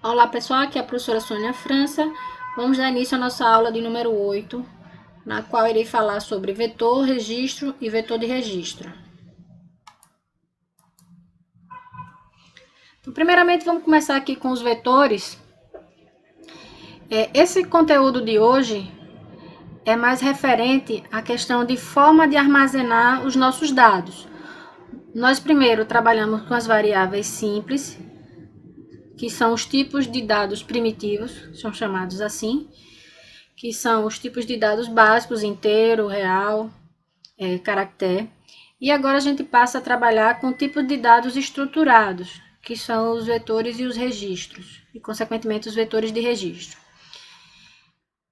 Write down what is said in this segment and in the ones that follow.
Olá pessoal, aqui é a professora Sônia França. Vamos dar início à nossa aula de número 8, na qual irei falar sobre vetor, registro e vetor de registro. Então, primeiramente, vamos começar aqui com os vetores. Esse conteúdo de hoje é mais referente à questão de forma de armazenar os nossos dados. Nós primeiro trabalhamos com as variáveis simples, que são os tipos de dados primitivos, são chamados assim, que são os tipos de dados básicos, inteiro, real, caractere. E agora a gente passa a trabalhar com tipos de dados estruturados, que são os vetores e os registros, e consequentemente os vetores de registro.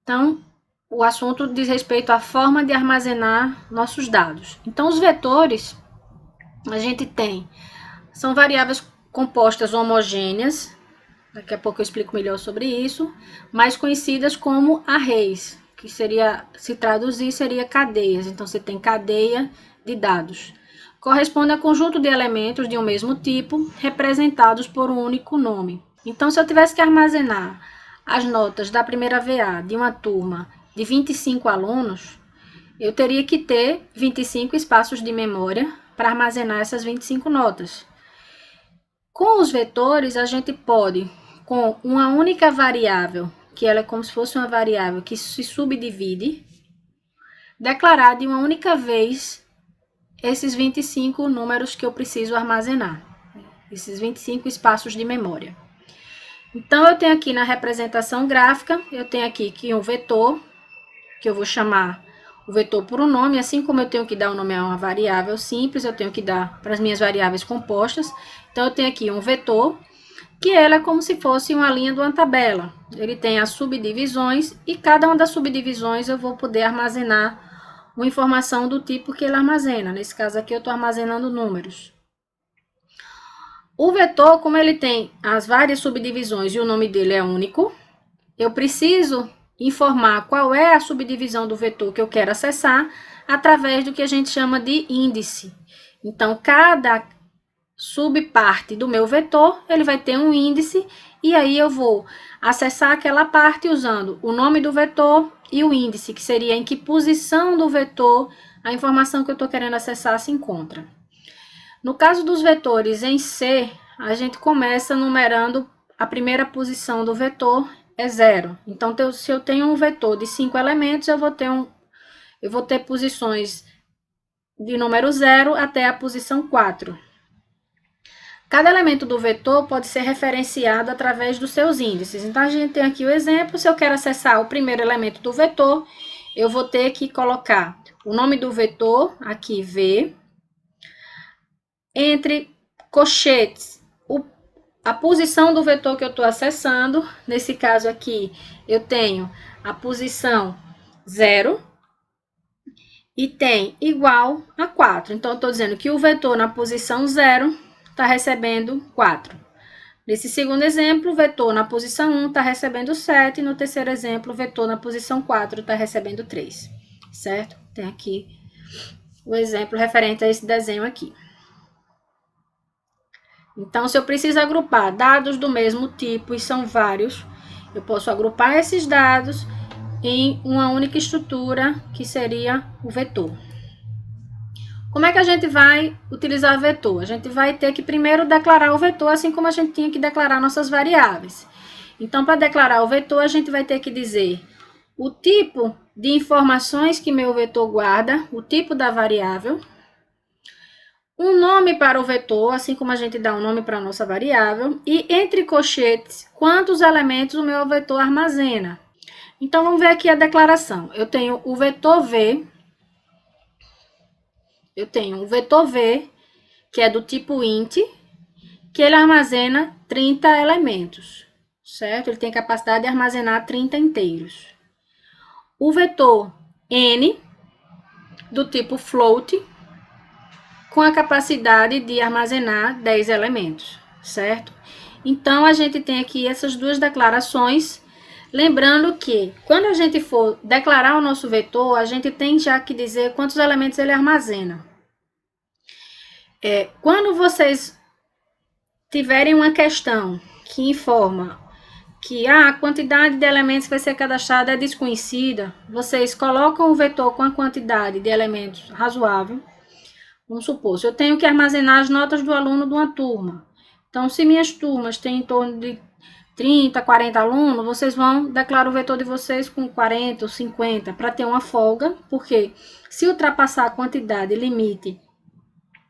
Então, o assunto diz respeito à forma de armazenar nossos dados. Então, os vetores, a gente tem, são variáveis compostas homogêneas, daqui a pouco eu explico melhor sobre isso, mais conhecidas como arrays, que seria, se traduzir, seria cadeias. Então, você tem cadeia de dados. Corresponde a conjunto de elementos de um mesmo tipo, representados por um único nome. Então, se eu tivesse que armazenar as notas da primeira VA de uma turma de 25 alunos, eu teria que ter 25 espaços de memória para armazenar essas 25 notas. Com os vetores, a gente pode, com uma única variável, que ela é como se fosse uma variável que se subdivide, declarar de uma única vez esses 25 números que eu preciso armazenar, esses 25 espaços de memória. Então, eu tenho aqui na representação gráfica, eu tenho aqui que um vetor, que eu vou chamar o vetor por um nome, assim como eu tenho que dar o nome a uma variável simples, eu tenho que dar para as minhas variáveis compostas. Então, eu tenho aqui um vetor, que ela é como se fosse uma linha de uma tabela. Ele tem as subdivisões, e cada uma das subdivisões eu vou poder armazenar uma informação do tipo que ele armazena. Nesse caso aqui, eu estou armazenando números. O vetor, como ele tem as várias subdivisões e o nome dele é único, eu preciso informar qual é a subdivisão do vetor que eu quero acessar através do que a gente chama de índice. Então, cada subparte do meu vetor, ele vai ter um índice, e aí eu vou acessar aquela parte usando o nome do vetor e o índice, que seria em que posição do vetor a informação que eu estou querendo acessar se encontra. No caso dos vetores em C, a gente começa numerando a primeira posição do vetor, é 0. Então, se eu tenho um vetor de 5 elementos, eu vou ter posições de número 0 até a posição 4. Cada elemento do vetor pode ser referenciado através dos seus índices. Então, a gente tem aqui o exemplo. Se eu quero acessar o primeiro elemento do vetor, eu vou ter que colocar o nome do vetor, aqui V, entre colchetes, a posição do vetor que eu estou acessando. Nesse caso aqui, eu tenho a posição 0 e tem igual a 4. Então, eu estou dizendo que o vetor na posição 0 está recebendo 4. Nesse segundo exemplo, o vetor na posição 1 está recebendo 7. E no terceiro exemplo, o vetor na posição 4 está recebendo 3. Certo? Tem aqui o exemplo referente a esse desenho aqui. Então, se eu preciso agrupar dados do mesmo tipo, e são vários, eu posso agrupar esses dados em uma única estrutura, que seria o vetor. Como é que a gente vai utilizar vetor? A gente vai ter que primeiro declarar o vetor, assim como a gente tinha que declarar nossas variáveis. Então, para declarar o vetor, a gente vai ter que dizer o tipo de informações que meu vetor guarda, o tipo da variável, um nome para o vetor, assim como a gente dá um nome para a nossa variável, e entre colchetes, quantos elementos o meu vetor armazena. Então, vamos ver aqui a declaração. Eu tenho o vetor V, que é do tipo int, que ele armazena 30 elementos, certo? Ele tem capacidade de armazenar 30 inteiros. O vetor N, do tipo float, com a capacidade de armazenar 10 elementos, certo? Então, a gente tem aqui essas duas declarações. Lembrando que, quando a gente for declarar o nosso vetor, a gente tem já que dizer quantos elementos ele armazena. Quando vocês tiverem uma questão que informa que a quantidade de elementos que vai ser cadastrada é desconhecida, vocês colocam o vetor com a quantidade de elementos razoável. Vamos supor, se eu tenho que armazenar as notas do aluno de uma turma. Então, se minhas turmas têm em torno de 30, 40 alunos, vocês vão declarar o vetor de vocês com 40 ou 50 para ter uma folga, porque se ultrapassar a quantidade limite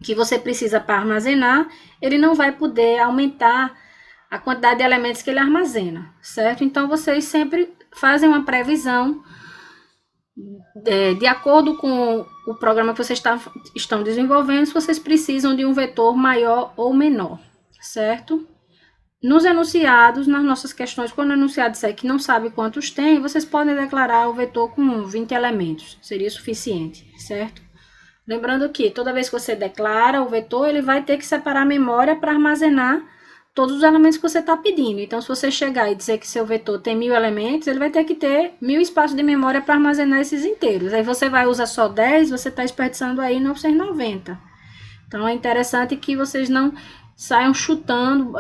que você precisa para armazenar, ele não vai poder aumentar a quantidade de elementos que ele armazena, certo? Então, vocês sempre fazem uma previsão de acordo com o programa que vocês estão desenvolvendo, se vocês precisam de um vetor maior ou menor, certo? Nos enunciados, nas nossas questões, quando o enunciado disser que não sabe quantos tem, vocês podem declarar o vetor com 20 elementos, seria suficiente, certo? Lembrando que toda vez que você declara o vetor, ele vai ter que separar a memória para armazenar todos os elementos que você está pedindo. Então, se você chegar e dizer que seu vetor tem 1000 elementos, ele vai ter que ter 1000 espaços de memória para armazenar esses inteiros. Aí você vai usar só 10, você está desperdiçando aí 990. Então, é interessante que vocês não saiam chutando,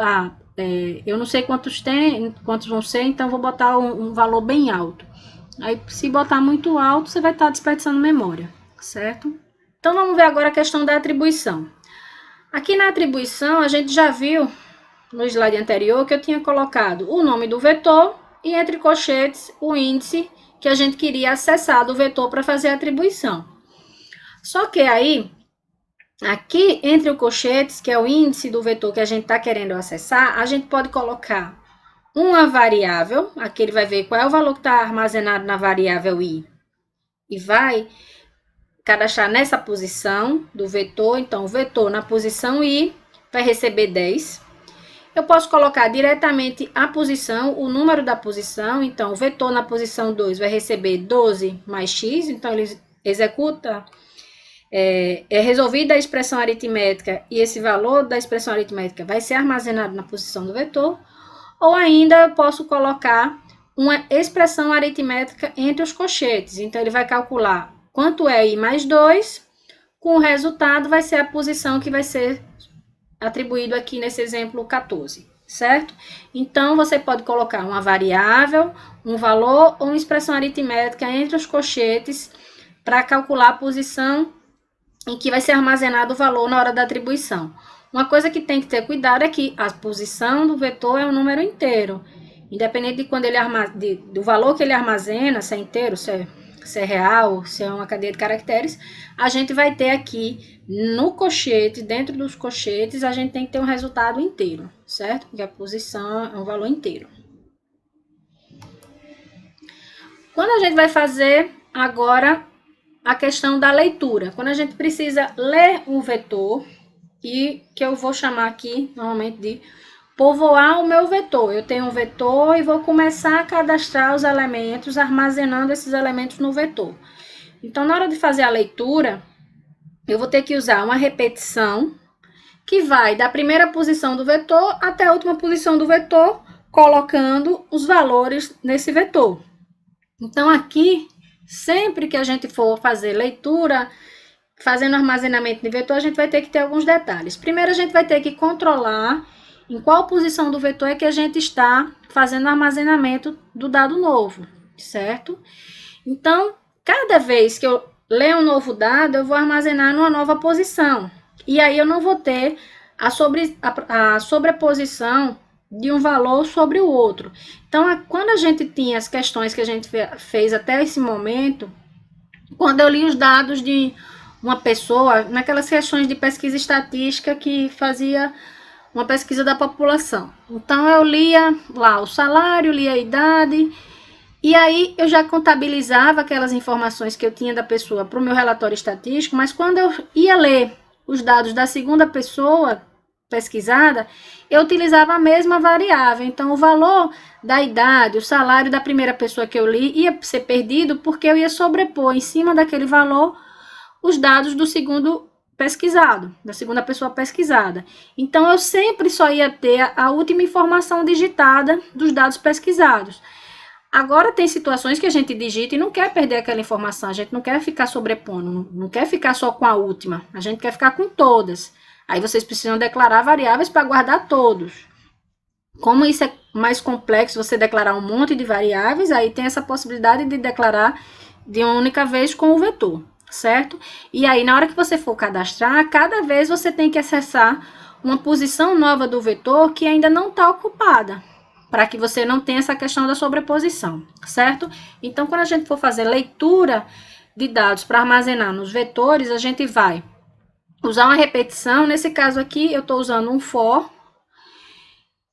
eu não sei quantos tem, quantos vão ser, então vou botar um valor bem alto. Aí, se botar muito alto, você vai estar desperdiçando memória, certo? Então, vamos ver agora a questão da atribuição. Aqui na atribuição, a gente já viu no slide anterior que eu tinha colocado o nome do vetor e entre colchetes o índice que a gente queria acessar do vetor para fazer a atribuição. Só que aí, aqui entre os colchetes, que é o índice do vetor que a gente está querendo acessar, a gente pode colocar uma variável, aqui ele vai ver qual é o valor que está armazenado na variável i, e vai cadastrar nessa posição do vetor. Então, o vetor na posição i vai receber 10. Eu posso colocar diretamente a posição, o número da posição. Então, o vetor na posição 2 vai receber 12 mais x. Então, ele executa, é resolvida a expressão aritmética e esse valor da expressão aritmética vai ser armazenado na posição do vetor. Ou ainda, eu posso colocar uma expressão aritmética entre os colchetes. Então, ele vai calcular quanto é i mais 2, com o resultado vai ser a posição que vai ser atribuído aqui nesse exemplo 14, certo? Então, você pode colocar uma variável, um valor ou uma expressão aritmética entre os colchetes para calcular a posição em que vai ser armazenado o valor na hora da atribuição. Uma coisa que tem que ter cuidado é que a posição do vetor é um número inteiro. Independente de quando ele do valor que ele armazena, se é inteiro, se é real, se é uma cadeia de caracteres, a gente vai ter aqui no colchete, dentro dos colchetes, a gente tem que ter um resultado inteiro, certo? Porque a posição é um valor inteiro. Quando a gente vai fazer agora a questão da leitura, quando a gente precisa ler um vetor, e que eu vou chamar aqui, normalmente, de povoar o meu vetor. Eu tenho um vetor e vou começar a cadastrar os elementos, armazenando esses elementos no vetor. Então, na hora de fazer a leitura, eu vou ter que usar uma repetição que vai da primeira posição do vetor até a última posição do vetor, colocando os valores nesse vetor. Então, aqui, sempre que a gente for fazer leitura, fazendo armazenamento de vetor, a gente vai ter que ter alguns detalhes. Primeiro, a gente vai ter que controlar em qual posição do vetor é que a gente está fazendo o armazenamento do dado novo, certo? Então, cada vez que eu ler um novo dado, eu vou armazenar numa nova posição. E aí eu não vou ter a sobreposição de um valor sobre o outro. Então, quando a gente tinha as questões que a gente fez até esse momento, quando eu li os dados de uma pessoa, naquelas questões de pesquisa estatística que fazia uma pesquisa da população. Então, eu lia lá o salário, lia a idade, e aí eu já contabilizava aquelas informações que eu tinha da pessoa para o meu relatório estatístico, mas quando eu ia ler os dados da segunda pessoa pesquisada, eu utilizava a mesma variável. Então, o valor da idade, o salário da primeira pessoa que eu li ia ser perdido porque eu ia sobrepor em cima daquele valor os dados do segundo pesquisado, da segunda pessoa pesquisada. Então, eu sempre só ia ter a última informação digitada dos dados pesquisados. Agora, tem situações que a gente digita e não quer perder aquela informação, a gente não quer ficar sobrepondo, não quer ficar só com a última, a gente quer ficar com todas. Aí, vocês precisam declarar variáveis para guardar todos. Como isso é mais complexo você declarar um monte de variáveis, aí tem essa possibilidade de declarar de uma única vez com o vetor, certo? E aí, na hora que você for cadastrar, cada vez você tem que acessar uma posição nova do vetor que ainda não está ocupada, para que você não tenha essa questão da sobreposição, certo? Então, quando a gente for fazer leitura de dados para armazenar nos vetores, a gente vai usar uma repetição. Nesse caso aqui, eu estou usando um for,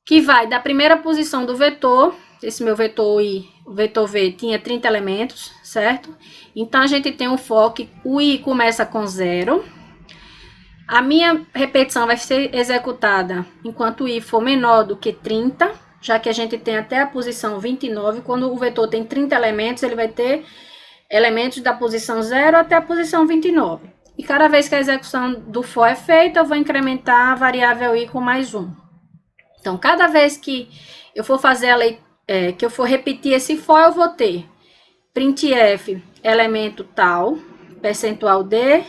que vai da primeira posição do vetor. Esse meu vetor I, o vetor V, tinha 30 elementos, certo? Então, a gente tem um for que o I começa com 0. A minha repetição vai ser executada enquanto o I for menor do que 30, já que a gente tem até a posição 29. Quando o vetor tem 30 elementos, ele vai ter elementos da posição 0 até a posição 29. E cada vez que a execução do for é feita, eu vou incrementar a variável I com mais 1. Então, cada vez que eu for fazer que eu for repetir esse for, eu vou ter printf elemento tal, percentual D,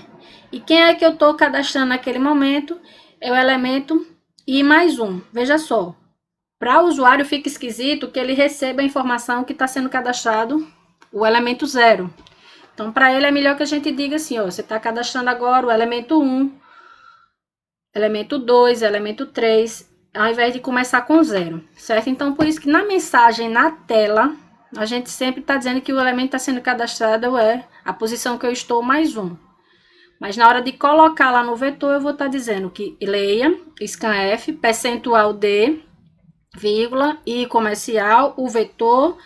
e quem é que eu estou cadastrando naquele momento? É o elemento I mais 1. Veja só, para o usuário fica esquisito que ele receba a informação que está sendo cadastrado, o elemento 0. Então, para ele é melhor que a gente diga assim, ó, você está cadastrando agora o elemento 1, elemento 2, elemento 3, ao invés de começar com 0, certo? Então, por isso que na mensagem, na tela, a gente sempre está dizendo que o elemento está sendo cadastrado é a posição que eu estou mais 1. Mas na hora de colocar lá no vetor, eu vou estar dizendo que leia, scanf, percentual D, vírgula, I comercial, o vetor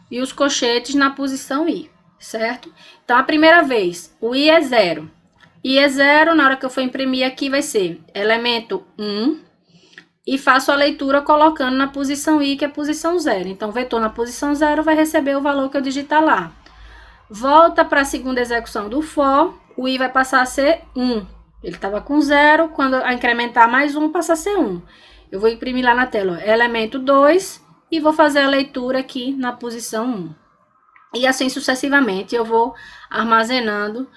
e os colchetes na posição I, certo? Então, a primeira vez, o I é 0. I é 0, na hora que eu for imprimir aqui, vai ser elemento 1, e faço a leitura colocando na posição I, que é a posição 0. Então, o vetor na posição 0 vai receber o valor que eu digitar lá. Volta para a segunda execução do for, o I vai passar a ser 1. Ele estava com 0, quando eu incrementar mais 1, passa a ser 1. Eu vou imprimir lá na tela, ó, elemento 2, e vou fazer a leitura aqui na posição 1. E assim sucessivamente, eu vou armazenando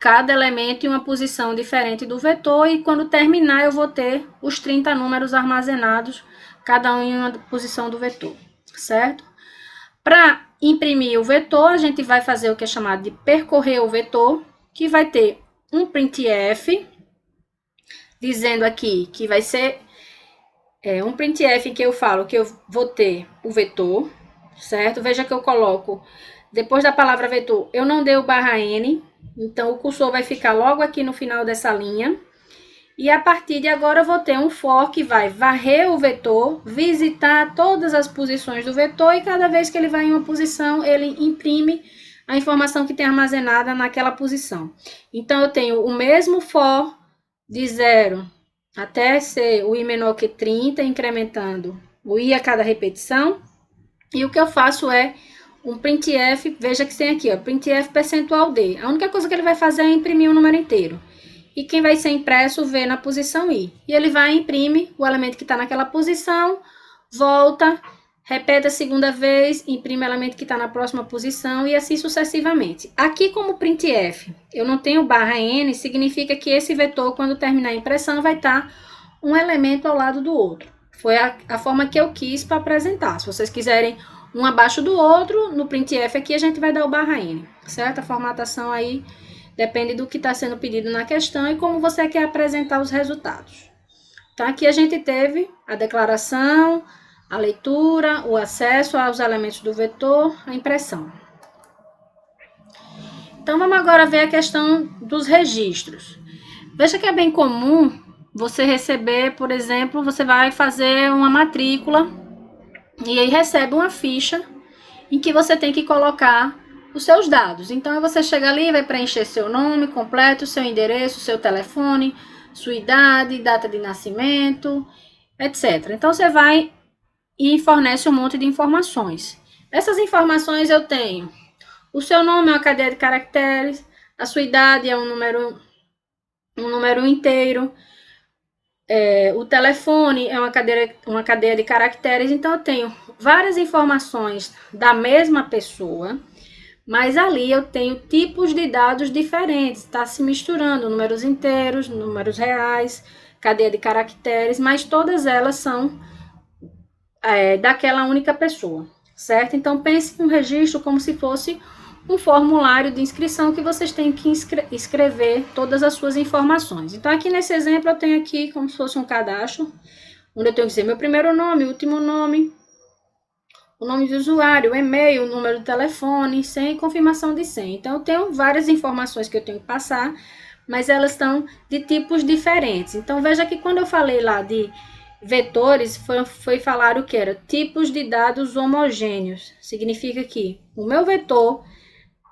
cada elemento em uma posição diferente do vetor, e quando terminar, eu vou ter os 30 números armazenados, cada um em uma posição do vetor, certo? Para imprimir o vetor, a gente vai fazer o que é chamado de percorrer o vetor, que vai ter um printf, dizendo aqui que vai ser um printf que eu falo que eu vou ter o vetor, certo? Veja que eu coloco, depois da palavra vetor, eu não dei o /n, então o cursor vai ficar logo aqui no final dessa linha. E a partir de agora eu vou ter um for que vai varrer o vetor, visitar todas as posições do vetor, e cada vez que ele vai em uma posição, ele imprime a informação que tem armazenada naquela posição. Então, eu tenho o mesmo for de 0 até ser o I menor que 30, incrementando o I a cada repetição. E o que eu faço é um printf, veja que tem aqui, ó, printf percentual D. A única coisa que ele vai fazer é imprimir o número inteiro. E quem vai ser impresso V na posição I. E ele vai e imprime o elemento que está naquela posição, volta, repete a segunda vez, imprime o elemento que está na próxima posição e assim sucessivamente. Aqui, como printf, eu não tenho /n, significa que esse vetor, quando terminar a impressão, vai estar um elemento ao lado do outro. Foi a forma que eu quis para apresentar. Se vocês quiserem um abaixo do outro, no printf aqui a gente vai dar o /n, certo? A formatação aí depende do que está sendo pedido na questão e como você quer apresentar os resultados. Então, aqui a gente teve a declaração, a leitura, o acesso aos elementos do vetor, a impressão. Então, vamos agora ver a questão dos registros. Veja que é bem comum você receber, por exemplo, você vai fazer uma matrícula e aí recebe uma ficha em que você tem que colocar os seus dados. Então, você chega ali e vai preencher seu nome completo, seu endereço, seu telefone, sua idade, data de nascimento, etc. Então, você vai e fornece um monte de informações. Essas informações eu tenho. O seu nome é uma cadeia de caracteres, a sua idade é um número inteiro, o telefone é uma cadeia de caracteres. Então, eu tenho várias informações da mesma pessoa, mas ali eu tenho tipos de dados diferentes, está se misturando, números inteiros, números reais, cadeia de caracteres, mas todas elas são daquela única pessoa, certo? Então, pense um registro como se fosse um formulário de inscrição que vocês têm que escrever todas as suas informações. Então, aqui nesse exemplo, eu tenho aqui como se fosse um cadastro, onde eu tenho que dizer meu primeiro nome, último nome, o nome de usuário, o e-mail, o número de telefone, senha e confirmação de senha. Então, eu tenho várias informações que eu tenho que passar, mas elas estão de tipos diferentes. Então, veja que quando eu falei lá de vetores, foi falar o que era tipos de dados homogêneos. Significa que o meu vetor,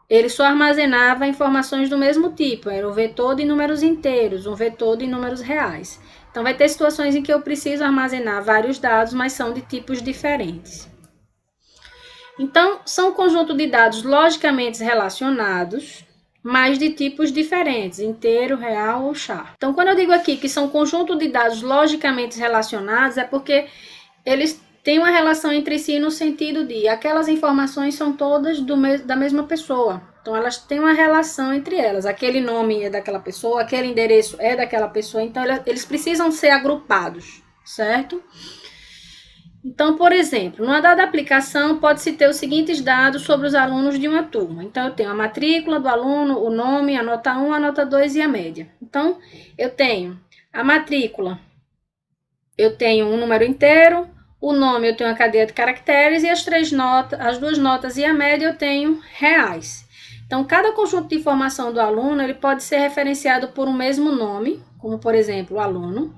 ele só armazenava informações do mesmo tipo. Era o vetor de números inteiros, um vetor de números reais. Então, vai ter situações em que eu preciso armazenar vários dados, mas são de tipos diferentes. Então, são um conjunto de dados logicamente relacionados, mas de tipos diferentes, inteiro, real ou char. Então, quando eu digo aqui que são um conjunto de dados logicamente relacionados, é porque eles têm uma relação entre si no sentido de aquelas informações são todas da mesma pessoa. Então, elas têm uma relação entre elas. Aquele nome é daquela pessoa, aquele endereço é daquela pessoa, então eles precisam ser agrupados, certo? Então, por exemplo, numa dada aplicação, pode-se ter os seguintes dados sobre os alunos de uma turma. Então, eu tenho a matrícula do aluno, o nome, a nota 1, a nota 2 e a média. Então, eu tenho a matrícula, eu tenho um número inteiro, o nome eu tenho uma cadeia de caracteres e as duas notas e a média eu tenho reais. Então, cada conjunto de informação do aluno, ele pode ser referenciado por um mesmo nome, como, por exemplo, o aluno.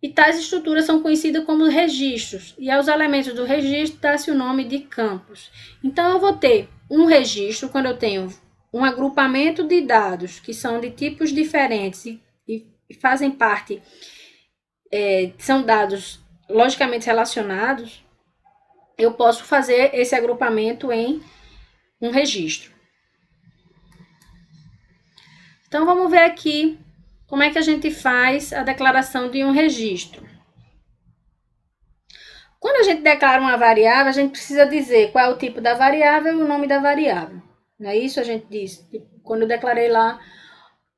E tais estruturas são conhecidas como registros, e aos elementos do registro dá-se o nome de campos. Então, eu vou ter um registro quando eu tenho um agrupamento de dados que são de tipos diferentes e fazem parte, são dados logicamente relacionados, eu posso fazer esse agrupamento em um registro. Então, vamos ver aqui como é que a gente faz a declaração de um registro. Quando a gente declara uma variável, a gente precisa dizer qual é o tipo da variável e o nome da variável. Não é isso? A gente diz. Quando eu declarei lá,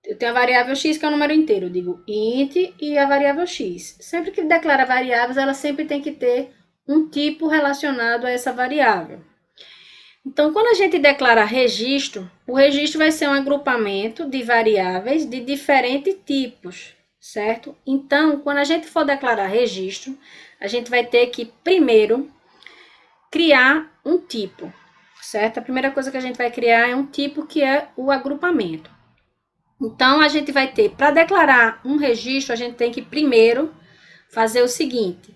eu tenho a variável x, que é o número inteiro. Eu digo int e a variável x. Sempre que declara variáveis, ela sempre tem que ter um tipo relacionado a essa variável. Então, quando a gente declara registro, o registro vai ser um agrupamento de variáveis de diferentes tipos, certo? Então, quando a gente for declarar registro, a gente vai ter que, primeiro, criar um tipo, certo? A primeira coisa que a gente vai criar é um tipo que é o agrupamento. Então, a gente vai ter, para declarar um registro, a gente tem que, primeiro, fazer o seguinte,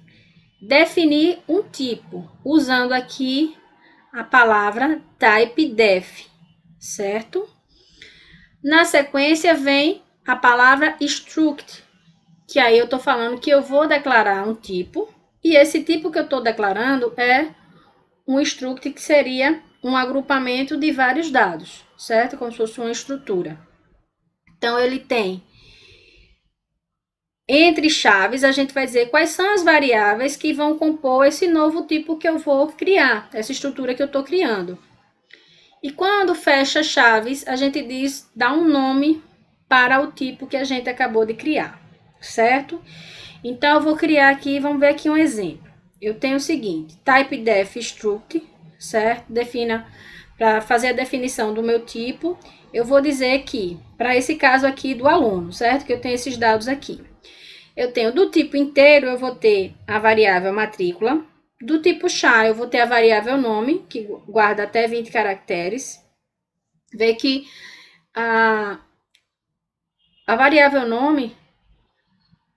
definir um tipo, usando aqui a palavra typedef, certo? Na sequência vem a palavra struct, que aí eu estou falando que eu vou declarar um tipo, e esse tipo que eu estou declarando é um struct, que seria um agrupamento de vários dados, certo? Como se fosse uma estrutura. Então, ele tem, entre chaves, a gente vai dizer quais são as variáveis que vão compor esse novo tipo que eu vou criar, essa estrutura que eu estou criando. E quando fecha chaves, a gente dá um nome para o tipo que a gente acabou de criar, certo? Então, eu vou criar aqui, vamos ver aqui um exemplo. Eu tenho o seguinte, typedef struct, certo? Para fazer a definição do meu tipo, eu vou dizer que, para esse caso aqui do aluno, certo? Que eu tenho esses dados aqui. Eu tenho do tipo inteiro, eu vou ter a variável matrícula. Do tipo char, eu vou ter a variável nome, que guarda até 20 caracteres. Vê que a variável nome,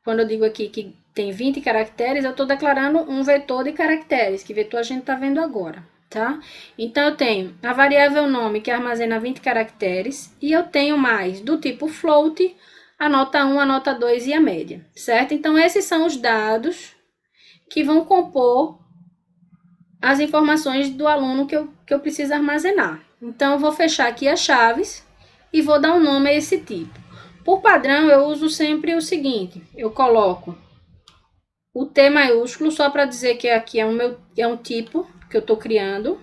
quando eu digo aqui que tem 20 caracteres, eu estou declarando um vetor de caracteres, que vetor a gente está vendo agora, tá? Então, eu tenho a variável nome, que armazena 20 caracteres, e eu tenho mais do tipo float, a nota 1, a nota 2 e a média, certo? Então, esses são os dados que vão compor as informações do aluno que eu preciso armazenar. Então, eu vou fechar aqui as chaves e vou dar um nome a esse tipo. Por padrão, eu uso sempre o seguinte, eu coloco o T maiúsculo, só para dizer que aqui é um tipo que eu estou criando,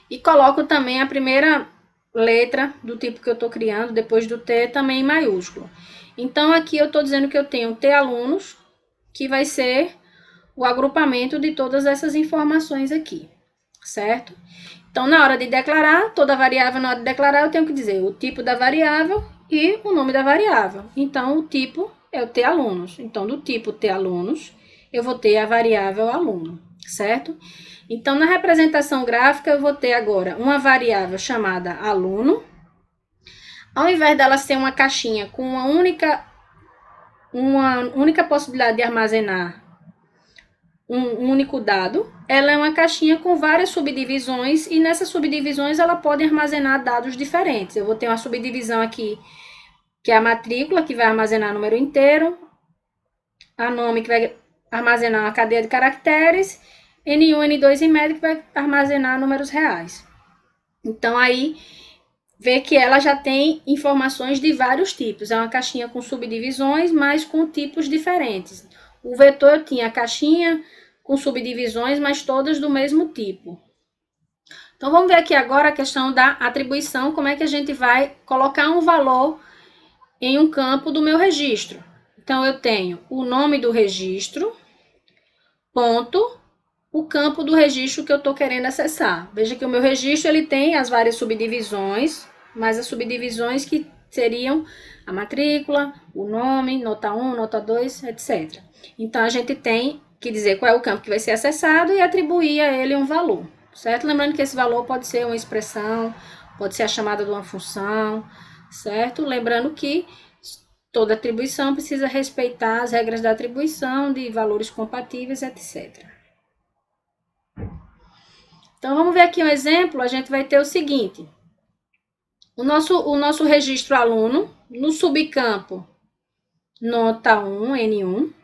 e coloco também a primeira letra do tipo que eu estou criando, depois do T, também em maiúsculo. Então, aqui eu estou dizendo que eu tenho T alunos, que vai ser o agrupamento de todas essas informações aqui, certo? Então, na hora de declarar, toda variável, na hora de declarar, eu tenho que dizer o tipo da variável e o nome da variável. Então, o tipo é o t-alunos. Então, do tipo t-alunos, eu vou ter a variável aluno, certo? Então, na representação gráfica, eu vou ter agora uma variável chamada aluno. Ao invés dela ser uma caixinha com uma única possibilidade de armazenar um único dado, ela é uma caixinha com várias subdivisões e nessas subdivisões ela pode armazenar dados diferentes. Eu vou ter uma subdivisão aqui que é a matrícula, que vai armazenar número inteiro, a nome, que vai armazenar uma cadeia de caracteres, N1, N2 e médio, que vai armazenar números reais. Então, aí, vê que ela já tem informações de vários tipos. É uma caixinha com subdivisões, mas com tipos diferentes. O vetor tinha a caixinha com subdivisões, mas todas do mesmo tipo. Então, vamos ver aqui agora a questão da atribuição, como é que a gente vai colocar um valor em um campo do meu registro. Então, eu tenho o nome do registro, ponto, o campo do registro que eu estou querendo acessar. Veja que o meu registro ele tem as várias subdivisões, mas as subdivisões que seriam a matrícula, o nome, nota 1, nota 2, etc. Então, a gente tem que dizer qual é o campo que vai ser acessado e atribuir a ele um valor, certo? Lembrando que esse valor pode ser uma expressão, pode ser a chamada de uma função, certo? Lembrando que toda atribuição precisa respeitar as regras da atribuição, de valores compatíveis, etc. Então, vamos ver aqui um exemplo. A gente vai ter o seguinte. O nosso registro aluno, no subcampo, nota 1, N1.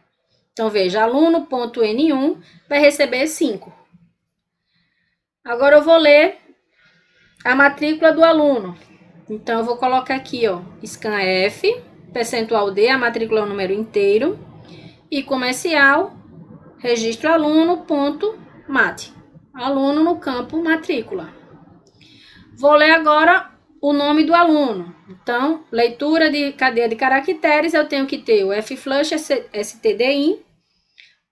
Então, veja, aluno.N1 vai receber 5. Agora, eu vou ler a matrícula do aluno. Então, eu vou colocar aqui, ó, scanf, percentual D, a matrícula é o número inteiro, e comercial, registro aluno.mat, aluno no campo matrícula. Vou ler agora o nome do aluno. Então, leitura de cadeia de caracteres, eu tenho que ter o fflush stdin,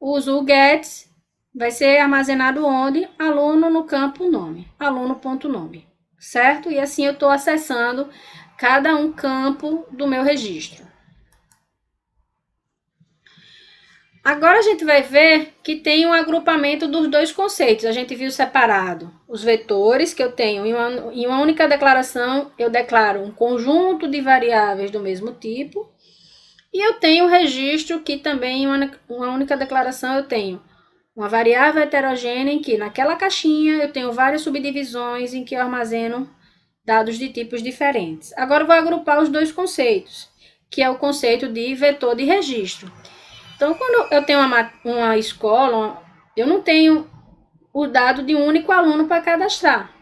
uso o gets, vai ser armazenado onde? Aluno no campo nome, aluno.nome, certo? E assim eu estou acessando cada um campo do meu registro. Agora a gente vai ver que tem um agrupamento dos dois conceitos. A gente viu separado os vetores que eu tenho em uma única declaração, eu declaro um conjunto de variáveis do mesmo tipo. E eu tenho o registro que também em uma única declaração eu tenho uma variável heterogênea em que naquela caixinha eu tenho várias subdivisões em que eu armazeno dados de tipos diferentes. Agora eu vou agrupar os dois conceitos, que é o conceito de vetor de registro. Então, quando eu tenho uma escola, eu não tenho o dado de um único aluno para cadastrar,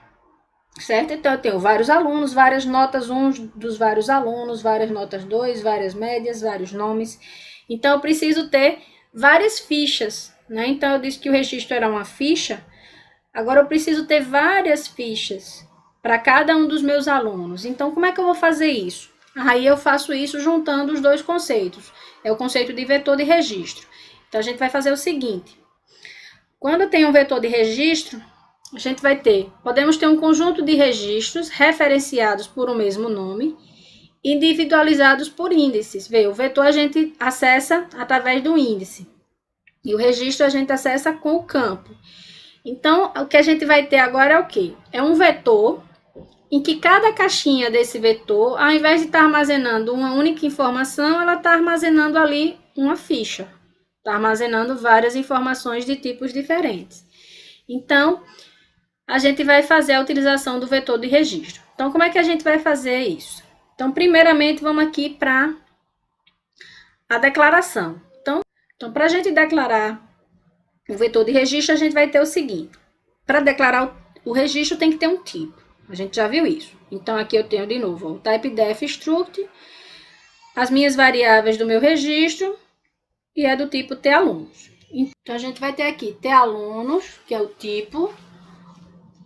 certo? Então, eu tenho vários alunos, várias notas 1 dos vários alunos, várias notas 2, várias médias, vários nomes. Então, eu preciso ter várias fichas, né? Então, eu disse que o registro era uma ficha, agora eu preciso ter várias fichas para cada um dos meus alunos. Então, como é que eu vou fazer isso? Aí eu faço isso juntando os dois conceitos. É o conceito de vetor de registro. Então, a gente vai fazer o seguinte. Quando tem um vetor de registro, a gente vai podemos ter um conjunto de registros referenciados por um mesmo nome, individualizados por índices. Vê, o vetor a gente acessa através do índice. E o registro a gente acessa com o campo. Então, o que a gente vai ter agora é o quê? É um vetor em que cada caixinha desse vetor, ao invés de estar armazenando uma única informação, ela está armazenando ali uma ficha. Está armazenando várias informações de tipos diferentes. Então, a gente vai fazer a utilização do vetor de registro. Então, como é que a gente vai fazer isso? Então, primeiramente, vamos aqui para a declaração. Então, para a gente declarar o vetor de registro, a gente vai ter o seguinte. Para declarar o registro, tem que ter um tipo. A gente já viu isso. Então, aqui eu tenho de novo o typedef struct, as minhas variáveis do meu registro, e é do tipo talunos. Então, a gente vai ter aqui talunos, que é o tipo,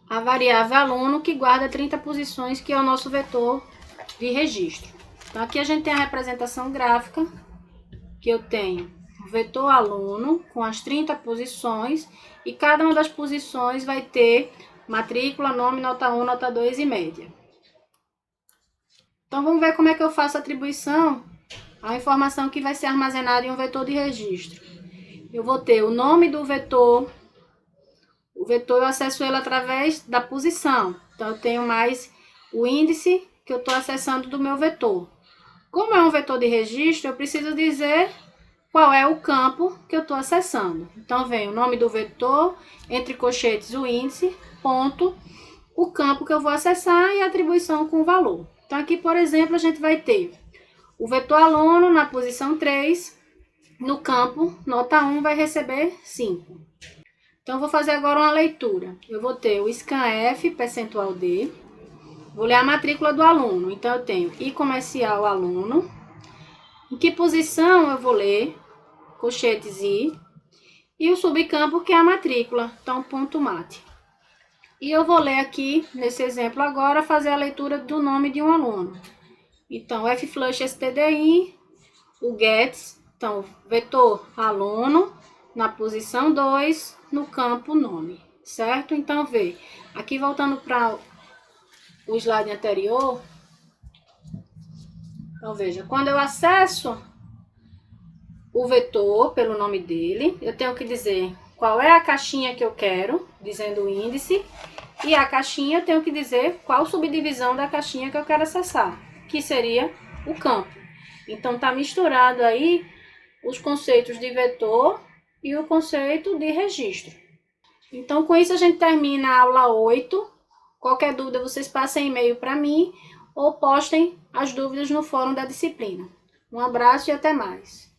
a variável aluno, que guarda 30 posições, que é o nosso vetor de registro. Então, aqui a gente tem a representação gráfica, que eu tenho vetor aluno com as 30 posições e cada uma das posições vai ter matrícula, nome, nota 1, nota 2 e média. Então vamos ver como é que eu faço a atribuição à informação que vai ser armazenada em um vetor de registro. Eu vou ter o nome do vetor. O vetor eu acesso ele através da posição. Então eu tenho mais o índice que eu estou acessando do meu vetor. Como é um vetor de registro, eu preciso dizer qual é o campo que eu estou acessando. Então, vem o nome do vetor, entre colchetes o índice, ponto, o campo que eu vou acessar e a atribuição com o valor. Então, aqui, por exemplo, a gente vai ter o vetor aluno na posição 3, no campo, nota 1 vai receber 5. Então, vou fazer agora uma leitura. Eu vou ter o scanf, percentual D, vou ler a matrícula do aluno. Então, eu tenho I comercial aluno. Em que posição eu vou ler? Colchetes I. E o subcampo, que é a matrícula. Então, ponto mate. E eu vou ler aqui, nesse exemplo agora, fazer a leitura do nome de um aluno. Então, Fflush stdi, o gets, então, vetor aluno, na posição 2, no campo nome, certo? Então, vê, aqui voltando para o slide anterior, então veja, quando eu acesso o vetor pelo nome dele, eu tenho que dizer qual é a caixinha que eu quero, dizendo o índice, e a caixinha eu tenho que dizer qual subdivisão da caixinha que eu quero acessar, que seria o campo. Então, tá misturado aí os conceitos de vetor e o conceito de registro. Então, com isso a gente termina a aula 8. Qualquer dúvida, vocês passem e-mail para mim ou postem as dúvidas no fórum da disciplina. Um abraço e até mais.